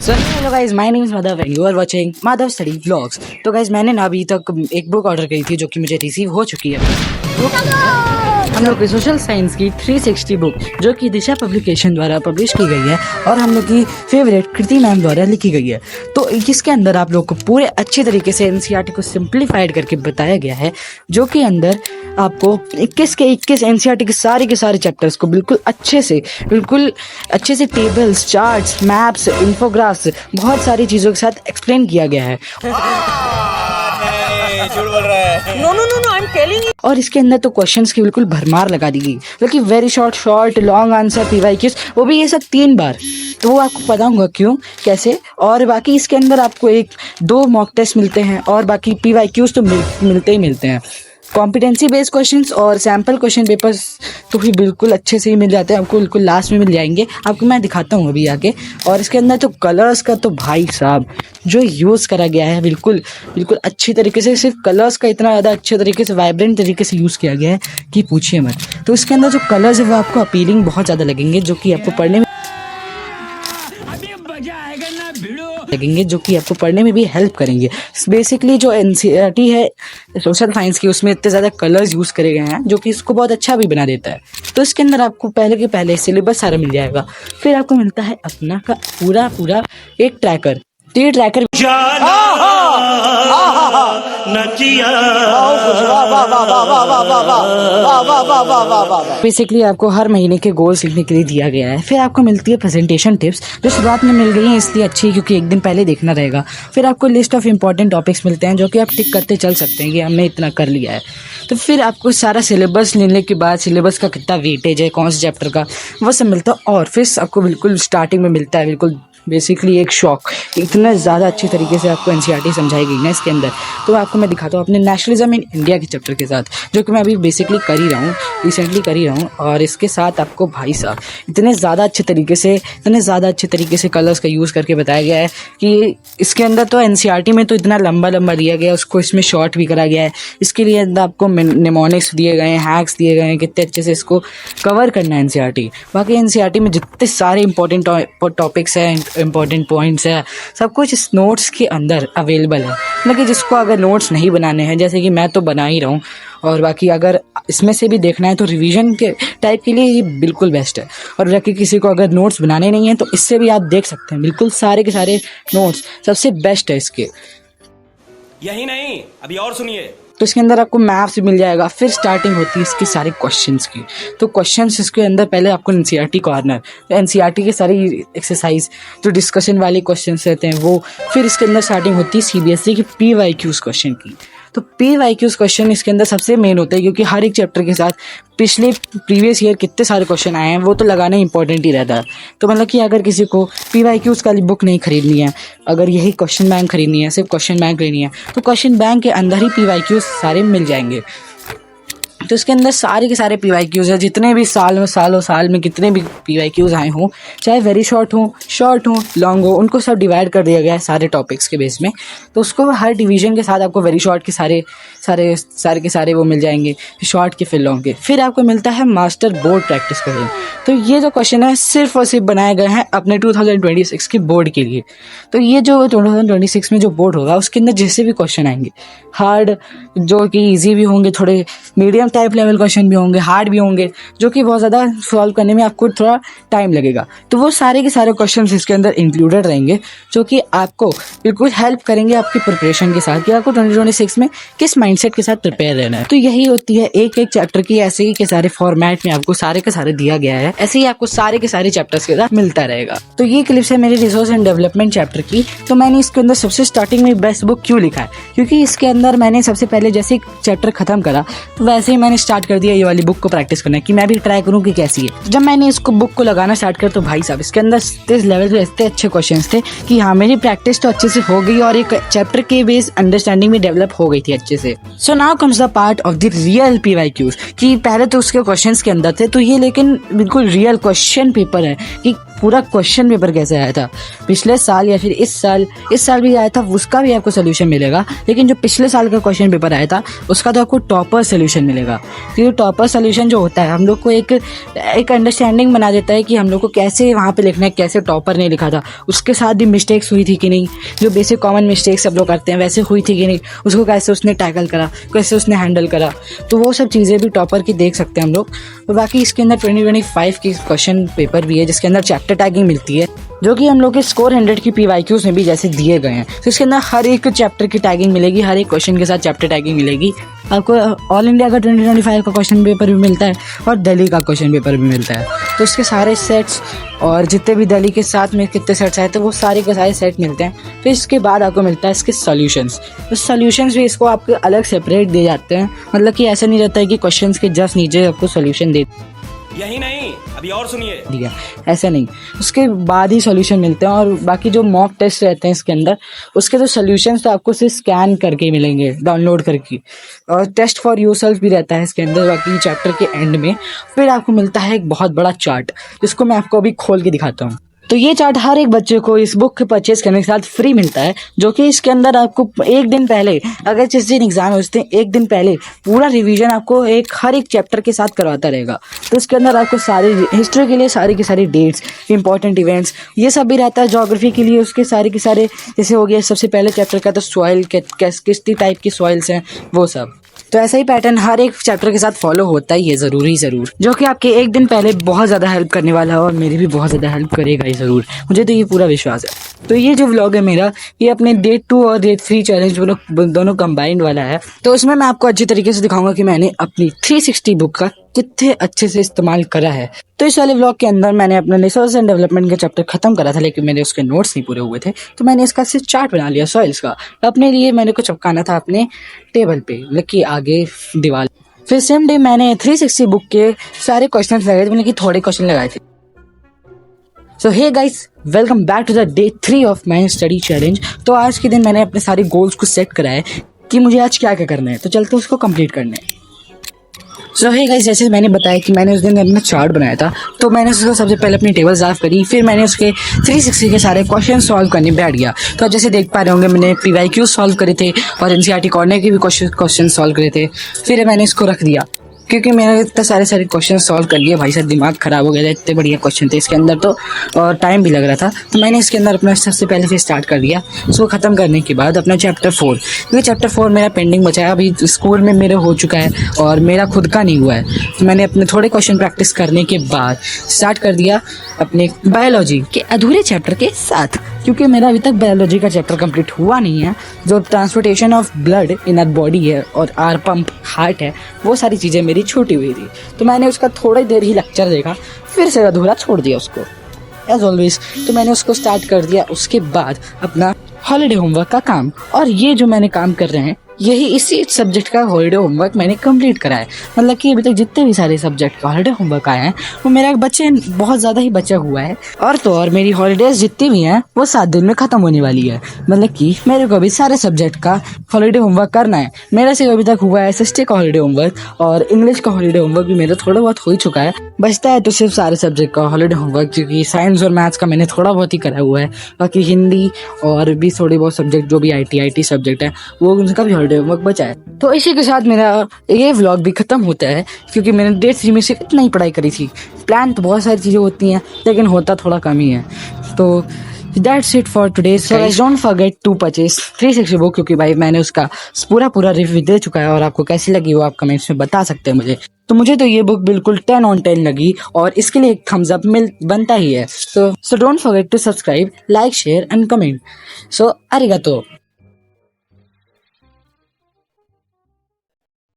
So hello guys, my name is Madhav and you are watching Madhav study vlogs. तो guys, मैंने ना अभी तक एक बुक ऑर्डर की थी जो कि मुझे रिसीव हो चुकी है। हम लोग की सोशल साइंस की 360 बुक जो कि दिशा पब्लिकेशन द्वारा पब्लिश की गई है और हम लोग की फेवरेट कृति मैम द्वारा लिखी गई है। तो इसके अंदर आप लोग को पूरे अच्छे तरीके से एनसीईआरटी को सिंप्लीफाइड करके बताया गया है, जो कि अंदर आपको 21 के 21 एनसीईआरटी के सारे चैप्टर्स को बिल्कुल अच्छे से टेबल्स, चार्ट्स, मैप्स, इन्फोग्राफ्स, बहुत सारी चीज़ों के साथ एक्सप्लेन किया गया है। झूठ बोल रहा है। No I am telling you. और इसके अंदर तो क्वेश्चंस की बिल्कुल भरमार लगा दी गई, बल्कि very short long answer, PYQs, वो भी ये सब 3 बार। तो वो आपको बताऊंगा क्यों, कैसे। और बाकी इसके अंदर आपको 1-2 मॉक टेस्ट मिलते हैं और बाकी पीवाईक्यूज तो मिलते ही मिलते हैं। कॉम्पिटेंसी बेस्ड क्वेश्चंस और सैम्पल क्वेश्चन पेपर्स तो भी बिल्कुल अच्छे से ही मिल जाते हैं आपको, बिल्कुल लास्ट में मिल जाएंगे आपको। मैं दिखाता हूँ अभी आके। और इसके अंदर तो कलर्स का तो भाई साहब जो यूज़ करा गया है बिल्कुल अच्छी तरीके से, सिर्फ कलर्स का इतना ज़्यादा अच्छे तरीके से, वाइब्रेंट तरीके से यूज़ किया गया है कि पूछिए मत। तो इसके अंदर जो कलर्स है वो आपको अपीलिंग बहुत ज़्यादा लगेंगे, जो कि आपको पढ़ने में भी हेल्प करेंगे। बेसिकली जो एनसीईआरटी है सोशल साइंस की, उसमें इतने ज़्यादा कलर्स यूज़ करे गए हैं जो कि इसको बहुत अच्छा भी बना देता है। तो इसके अंदर आपको पहले के पहले सिलेबस सारा मिल जाएगा। फिर आपको मिलता है अपना का पूरा एक ट्रैकर। तो ये ट्रैकर बेसिकली आपको हर महीने के गोल्स लिखने के लिए दिया गया है। फिर आपको मिलती है प्रेजेंटेशन टिप्स, जो शुरुआत में मिल गई हैं इसलिए अच्छी है क्योंकि एक दिन पहले देखना रहेगा। फिर आपको लिस्ट ऑफ इंपॉर्टेंट टॉपिक्स मिलते हैं जो कि आप टिक करते चल सकते हैं कि हमने इतना कर लिया है। तो फिर आपको सारा सिलेबस लेने के बाद सिलेबस का कितना वेटेज है, कौन से चैप्टर का, वो सब मिलता है। और फिर आपको बिल्कुल स्टार्टिंग में मिलता है बिल्कुल बेसिकली एक शॉक, इतना ज़्यादा अच्छी तरीके से आपको एनसीईआरटी समझाई गई ना इसके अंदर। तो आपको मैं दिखाता हूँ अपने नेशनलिज्म इन इंडिया के चैप्टर के साथ, जो कि मैं अभी बेसिकली कर ही रहा हूँ, रिसेंटली कर ही रहा हूँ। और इसके साथ आपको भाई साहब इतने ज़्यादा अच्छे तरीके से कलर्स का यूज़ करके बताया गया है कि इसके अंदर तो एनसीईआरटी में तो इतना लंबा दिया गया है, उसको इसमें शॉर्ट भी करा गया है। इसके लिए अंदर आपको निमोनिक्स दिए गए हैं, हैक्स दिए गए हैं, कितने अच्छे से इसको कवर करना है एनसीईआरटी। बाकी एनसीईआरटी में जितने सारे इंपॉर्टेंट टॉपिक्स हैं, इंपॉर्टेंट पॉइंट्स है, सब कुछ इस नोट्स के अंदर अवेलेबल है। मतलब कि जिसको अगर नोट्स नहीं बनाने हैं, जैसे कि मैं तो बना ही रहा हूँ, और बाकी अगर इसमें से भी देखना है तो रिवीजन के टाइप के लिए ये बिल्कुल बेस्ट है। और बाकी किसी को अगर नोट्स बनाने नहीं हैं तो इससे भी आप देख सकते हैं, बिल्कुल सारे के सारे नोट्स सबसे बेस्ट है इसके। यही नहीं, अभी और सुनिए। तो इसके अंदर आपको मैथ्स भी मिल जाएगा। फिर स्टार्टिंग होती है इसकी सारे क्वेश्चंस की। तो क्वेश्चंस इसके अंदर पहले आपको एनसीईआरटी कॉर्नर, तो एनसीईआरटी की सारी एक्सरसाइज जो डिस्कशन वाले क्वेश्चंस रहते हैं वो। फिर इसके अंदर स्टार्टिंग होती है सीबीएसई की पीवाईक्यूज क्वेश्चन की। तो पीवाईक्यूज क्वेश्चन इसके अंदर सबसे मेन होता है, क्योंकि हर एक चैप्टर के साथ प्रीवियस ईयर कितने सारे क्वेश्चन आए हैं वो तो लगाना इंपॉर्टेंट ही रहता है। तो मतलब कि अगर किसी को पीवाईक्यूज वाली बुक नहीं खरीदनी है, अगर यही क्वेश्चन बैंक खरीदनी है, सिर्फ क्वेश्चन बैंक लेनी है, तो क्वेश्चन बैंक के अंदर ही पीवाईक्यूज सारे मिल जाएंगे। तो इसके अंदर सारे के सारे पीवाईक्यूज है, जितने भी साल में कितने भी पीवाईक्यूज आए हों, चाहे वेरी शॉर्ट हो, लॉन्ग हो, उनको सब डिवाइड कर दिया गया है सारे टॉपिक्स के बेस में। तो उसको हर डिवीजन के साथ आपको वेरी शॉर्ट के सारे वो मिल जाएंगे, फिर शॉर्ट के, फिर लॉन्ग के। फिर आपको मिलता है मास्टर बोर्ड प्रैक्टिस क्वेश्चन। तो ये जो क्वेश्चन है सिर्फ और सिर्फ बनाए गए हैं अपने 2026 के बोर्ड के लिए। तो ये जो 2026 में जो बोर्ड होगा उसके अंदर जैसे भी क्वेश्चन आएंगे, हार्ड जो कि ईजी भी होंगे, थोड़े मीडियम टाइप लेवल क्वेश्चन भी होंगे, हार्ड भी होंगे, जो कि बहुत ज़्यादा सॉल्व करने में आपको थोड़ा टाइम लगेगा। तो वो सारे के सारे क्वेश्चंस इसके अंदर इंक्लूडेड रहेंगे, जो कि आपको बिल्कुल हेल्प करेंगे आपकी प्रिपरेशन के साथ, कि आपको 2026 में किस माइंडसेट के साथ प्रिपेयर रहना है। तो यही होती है एक चैप्टर की, ऐसे ही के सारे फॉर्मेट में आपको सारे के सारे दिया गया है, ऐसे ही आपको सारे के सारे चैप्टर्स के साथ मिलता रहेगा। तो ये क्लिप्स है मेरे रिसोर्स एंड डेवलपमेंट चैप्टर की। तो मैंने इसके अंदर सबसे स्टार्टिंग में बेस्ट बुक क्यों लिखा है, क्योंकि इसके अंदर मैंने सबसे पहले जैसे चैप्टर खत्म करा तो वैसे ही मैंने स्टार्ट कर दिया ये वाली बुक को प्रैक्टिस करना, कि मैं भी ट्राई करूँ कि कैसी है। जब मैंने इसको बुक को लगाना स्टार्ट कर तो भाई साहब इसके अंदर इस लेवल पे इतने अच्छे क्वेश्चंस थे कि हाँ, मेरी प्रैक्टिस तो अच्छे से हो गई और एक चैप्टर के बेस अंडरस्टैंडिंग भी डेवलप हो गई थी अच्छे से। So now comes the part of the real PYQs, कि पहले तो उसके क्वेश्चंस के अंदर थे, तो ये लेकिन बिल्कुल रियल क्वेश्चन पेपर है, कि पूरा क्वेश्चन पेपर कैसे आया था पिछले साल या फिर इस साल भी आया था, उसका भी आपको सोल्यूशन मिलेगा। लेकिन जो पिछले साल का क्वेश्चन पेपर आया था उसका तो आपको टॉपर सोल्यूशन मिलेगा। क्योंकि टॉपर सोल्यूशन जो होता है हम लोग को एक अंडरस्टैंडिंग बना देता है कि हम लोग को कैसे वहाँ पे लिखना है, कैसे टॉपर ने लिखा था, उसके साथ भी मिस्टेक्स हुई थी कि नहीं, जो बेसिक कॉमन मिस्टेक्स सब लोग करते हैं वैसे हुई थी कि नहीं, उसको कैसे उसने टैकल करा, कैसे उसने हैंडल करा। तो वो सब चीज़ें भी टॉपर की देख सकते हैं हम लोग। और बाकी इसके अंदर 2025 की क्वेश्चन पेपर भी है जिसके अंदर चैप्टर टैगिंग मिलती है, जो कि हम लोग के स्कोर 100 की PYQs में भी जैसे दिए गए हैं। तो इसके अंदर हर एक चैप्टर की टैगिंग मिलेगी, हर एक क्वेश्चन के साथ चैप्टर टैगिंग मिलेगी। आपको ऑल इंडिया का 2025 का क्वेश्चन पेपर भी मिलता है और दिल्ली का क्वेश्चन पेपर भी मिलता है। तो इसके सारे सेट्स और जितने भी दिल्ली के साथ में कितने सेट्स आए थे वो सारे के सारे सेट मिलते हैं। फिर इसके बाद आपको मिलता है इसके सॉल्यूशंस। तो सॉल्यूशंस भी इसको आपको अलग सेपरेट दिए जाते हैं, मतलब कि ऐसा नहीं रहता है कि क्वेश्चंस के जस्ट नीचे आपको सॉल्यूशन दे यही नहीं, अभी और सुनिए। दिया, ऐसा नहीं, उसके बाद ही सॉल्यूशन मिलते हैं। और बाकी जो मॉक टेस्ट रहते हैं इसके अंदर उसके तो सॉल्यूशंस तो आपको सिर्फ स्कैन करके ही मिलेंगे, डाउनलोड करके। और टेस्ट फॉर योरसेल्फ भी रहता है इसके अंदर बाकी चैप्टर के एंड में। फिर आपको मिलता है एक बहुत बड़ा चार्ट जिसको मैं आपको अभी खोल के दिखाता हूँ। तो ये चार्ट हर एक बच्चे को इस बुक परचेज करने के साथ फ्री मिलता है, जो कि इसके अंदर आपको एक दिन पहले, अगर जिस दिन एग्जाम होते हैं एक दिन पहले पूरा रिवीजन आपको हर एक चैप्टर के साथ करवाता रहेगा। तो इसके अंदर आपको सारी हिस्ट्री के लिए सारी की सारी डेट्स, इंपॉर्टेंट इवेंट्स, ये सब भी रहता है। ज्योग्राफी के लिए उसके सारे के सारे, जैसे हो गया सबसे पहले चैप्टर का तो सॉइल, किस टाइप की सॉइल्स हैं वो सब। तो ऐसा ही पैटर्न हर एक चैप्टर के साथ फॉलो होता ही है ज़रूर, जो कि आपके एक दिन पहले बहुत ज़्यादा हेल्प करने वाला है और मेरी भी बहुत ज़्यादा हेल्प करेगा ही ज़रूर, मुझे तो ये पूरा विश्वास है। तो ये जो व्लॉग है मेरा, ये अपने डे 2 और डे 3 चैलेंज दोनों कंबाइंड वाला है। तो इसमें मैं आपको अच्छी तरीके से दिखाऊंगा कि मैंने अपनी 360 बुक का कितने अच्छे से इस्तेमाल करा है। तो इस वाले व्लॉग के अंदर मैंने अपने रिसोर्स एंड डेवलपमेंट का चैप्टर खत्म करा था, लेकिन मेरे उसके नोट्स नहीं पूरे हुए थे, तो मैंने इसका सिर्फ चार्ट बना लिया सॉइल्स का। अपने लिए मैंने को चिपकाना था अपने टेबल पे, मतलब कि आगे दीवार। फिर सेम डे मैंने 360 बुक के सारे क्वेश्चन लगाए थे, मतलब कि थोड़े क्वेश्चन लगाए थे। So hey guys, welcome back to the day 3 of my study challenge. तो आज के दिन मैंने अपने सारे गोल्स को सेट करा है कि मुझे आज क्या क्या करना है, तो चलते उसको कंप्लीट करने। सो हे गाइस, जैसे मैंने बताया कि मैंने उस दिन अपना चार्ट बनाया था, तो मैंने उसको सबसे पहले अपनी टेबल साफ करी, फिर मैंने उसके 360 के सारे क्वेश्चन सॉल्व करने बैठ गया। तो आप जैसे देख पा रहे होंगे मैंने PYQ सॉल्व करे थे और NCERT कॉर्नर के भी क्वेश्चन सॉल्व करे थे। फिर मैंने इसको रख दिया क्योंकि मैंने इतने सारे क्वेश्चन सॉल्व कर लिए, भाई साहब दिमाग खराब हो गया था, इतने बढ़िया क्वेश्चन थे इसके अंदर, तो और टाइम भी लग रहा था। तो मैंने इसके अंदर अपना सबसे पहले से स्टार्ट कर दिया। उसको ख़त्म करने के बाद अपना चैप्टर 4, क्योंकि चैप्टर 4 मेरा पेंडिंग बचा है, अभी स्कूल में मेरे हो चुका है और मेरा खुद का नहीं हुआ है। तो मैंने अपने थोड़े क्वेश्चन प्रैक्टिस करने के बाद स्टार्ट कर दिया अपने बायोलॉजी के अधूरे चैप्टर के साथ, क्योंकि मेरा अभी तक बायोलॉजी का चैप्टर कंप्लीट हुआ नहीं है। जो transportation of blood in our body है और आर पंप हार्ट है, वो सारी चीज़ें मेरी छूटी हुई थी। तो मैंने उसका थोड़ी देर ही लेक्चर देखा, फिर से अधूरा छोड़ दिया उसको एज ऑलवेज। तो मैंने उसको स्टार्ट कर दिया। उसके बाद अपना हॉलीडे होमवर्क का काम, और ये जो मैंने काम कर रहे हैं यही इसी सब्जेक्ट का हॉलीडे होमवर्क मैंने कंप्लीट करा है। मतलब कि अभी तक जितने भी सारे सब्जेक्ट का हॉलीडे होमवर्क आए हैं वो मेरा बच्चे बहुत ज़्यादा ही बचा हुआ है। और तो और मेरी हॉलीडेज जितनी भी हैं वो 7 दिन में ख़त्म होने वाली है। मतलब कि मेरे को अभी सारे सब्जेक्ट का हॉलीडे होमवर्क करना है। मेरा से अभी तक हुआ है SST का हॉलीडे होमवर्क और इंग्लिश का हॉलीडे होमवर्क भी मेरा थोड़ा बहुत हो ही चुका है। बचता है तो सिर्फ सारे सब्जेक्ट का हॉलीडे होमवर्क, क्योंकि साइंस और मैथ्स का मैंने थोड़ा बहुत ही करा हुआ है। बाकी हिंदी और भी थोड़ी बहुत सब्जेक्ट जो भी IT सब्जेक्ट है वो उनका भी हॉलीडे होमवर्क बचा है। तो इसी के साथ मेरा ये व्लॉग भी ख़त्म होता है, क्योंकि मैंने डे 3 में से इतना ही पढ़ाई करी थी। प्लान तो बहुत सारी चीज़ें होती हैं लेकिन होता थोड़ा कम ही है। तो that's it for today. So guys, don't forget to purchase 360 book, क्योंकि भाई मैंने उसका पूरा रिव्यू दे चुका है और आपको कैसी लगी वो आप कमेंट्स में बता सकते हैं मुझे। तो मुझे तो ये बुक बिल्कुल 10 on 10 लगी और इसके लिए एक थम्स अप बनता ही है। So don't forget to subscribe, like, share and comment. So arigato.